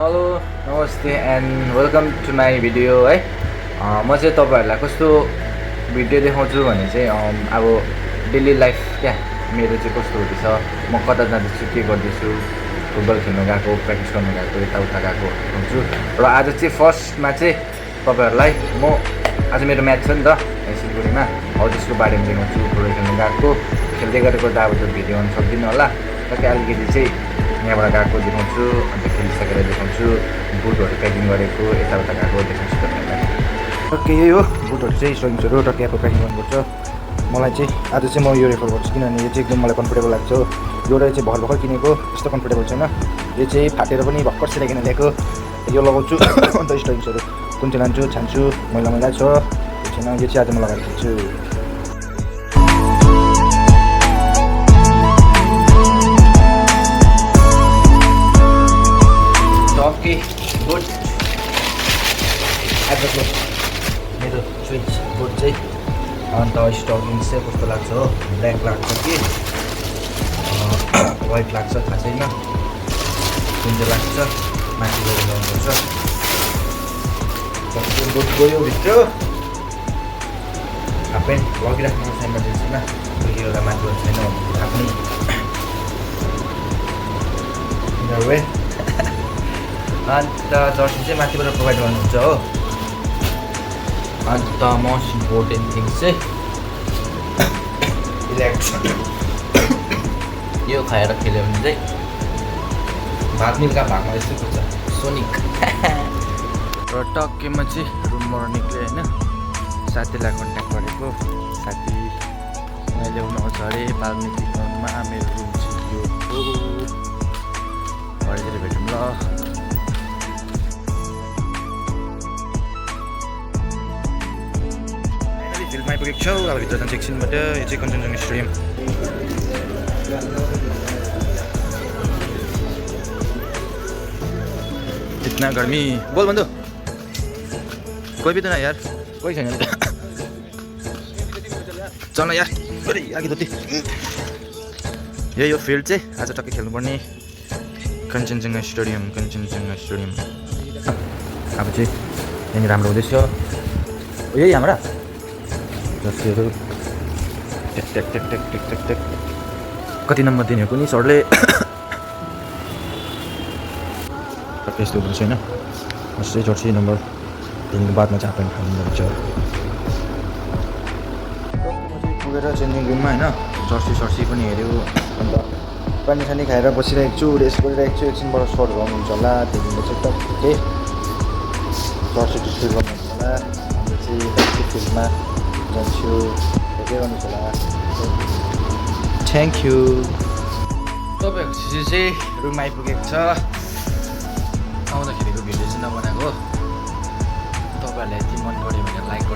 Hello नमस्ते and welcome to my video है। म चाहिँ तपाईँहरूलाई कस्तो भिडियो देखाउँछु भने चाहिँ अब डेली लाइफ क्या मेरो चाहिँ कस्तो हुँदैछ, म कता जाँदैछु, के गर्दैछु, फुटबल खेल्नु गएको, प्र्याक्टिस गर्नु गएको, यताउता गएको हुन्छु। र आज चाहिँ फर्स्टमा चाहिँ तपाईँहरूलाई म आज मेरो म्याच छ नि त सिलगढीमा, हो त्यसको बारेमा देखाउँछु। फुटबल खेल्नु गएको, खेल्दै गरेको त अब त भिडियो गर्नु सक्दिनँ होला, ताकि अलिकति चाहिँ यहाँबाट गएको देखाउँछु, अन्त खेलिसकेर देखाउँछु, बुटहरू प्याकिङ गरेको, यताउता गएको देखाउँछु तपाईँहरूलाई। टक्कै यही हो, बुटहरू चाहिँ स्टोइङ्सहरू टक्कै अब प्याकिङ गर्नुपर्छ। मलाई चाहिँ आज चाहिँ म यो रेफर गर्छु, किनभने यो चाहिँ एकदम मलाई कम्फर्टेबल लाग्छ। एउटा चाहिँ भर्खर किनेको, यस्तो कम्फर्टेबल छैन। यो चाहिँ फाटेर पनि भर्खर सिलाइकन ल्याएको, यो लगाउँछु। अन्त स्टोइङ्सहरू कुन चाहिँ लान्छु, छान्छु, मैला मैला छ त्यो छैन, यो चाहिँ आज म लगाएर खेल्छु। ओके बुट आजको मेरो स्विच बुट चाहिँ अन्त स्टकिङ चाहिँ कस्तो लाग्छ हो, ब्ल्याक लाग्छ कि वाइट लाग्छ थाहा छैन, कुन चाहिँ लाग्छ, माथि गएर लगाउनुपर्छ। बुट गयो भित्र, हाफ प्यान्ट लगिराख्नु पर्छ इमर्जेन्सीमा, कोही बेला माथि गएर छैन आफ्नै अन्त जर्सी चाहिँ माथिबाट प्रोभाइड गर्नुहुन्छ हो। अन्त मोस्ट इम्पोर्टेन्ट थिङ चाहिँ इलेक्ट्रोन, यो खाएर खेल्यो भने चाहिँ भाग मिल्का भागमा यस्तो पुग्छ सोनिक। र टक्केमा चाहिँ रुमबाट निक्ल्यो होइन, साथीलाई कन्ट्याक्ट गरेको, साथी मैले ल्याउनु आउँछ अरे बाल्मिकी ग्राउन्डमा, मेरो रुम चाहिँ यो हो, भरेतिर भेटौँ ल। फिल्डमा आइपुगेको छौँ, अब भित्र जान्छ एकछिनबाट। यो चाहिँ कञ्चनजङ्घा स्टेडियम। इतना गर्मी बोल बन्धु, कोही भी त ना यार, कोही छैन चल न यार, अरे आगे धोती। यही हो फिल्ड चाहिँ आज टक्कै खेल्नुपर्ने, कञ्चनजङ्घा स्टेडियम। कञ्चनजङ्घा स्टेडियम अब चाहिँ यहाँनिर राम्रो हुँदैछ, यही हाम्रा जर्सीहरू take take take take take take take. कति नम्बर दिने हो कुनै सरले, टक्कै यस्तो हुँदैछ होइन। फर्स्ट चाहिँ जर्सी नम्बर, त्यहाँदेखि बादमा चाहिँ हाफ प्यान्ट खानुपर्छ। पुगेर चेन्जिङ रुममा होइन, जर्सी सर्सी पनि हेऱ्यो, अन्त पानी सानी खाएर बसिरहेको छु, रेस्ट गरिरहेको छु। एकछिनबाट सर्ट गर्नुहुन्छ होला, त्यहाँदेखि चाहिँ टक्कै जर्सी डिस्ट्रिक्ट गर्नुहुन्छ होला, अन्त चाहिँ फिल्डमा जान्छु, के गर्नुहोस् होला। Thank you. तपाईँहरूको चिज चाहिँ रुममा आइपुगेको छ, आउँदाखेरिको भिडियो चाहिँ नबनाएको, तपाईँहरूलाई यति मन पऱ्यो भने लाइक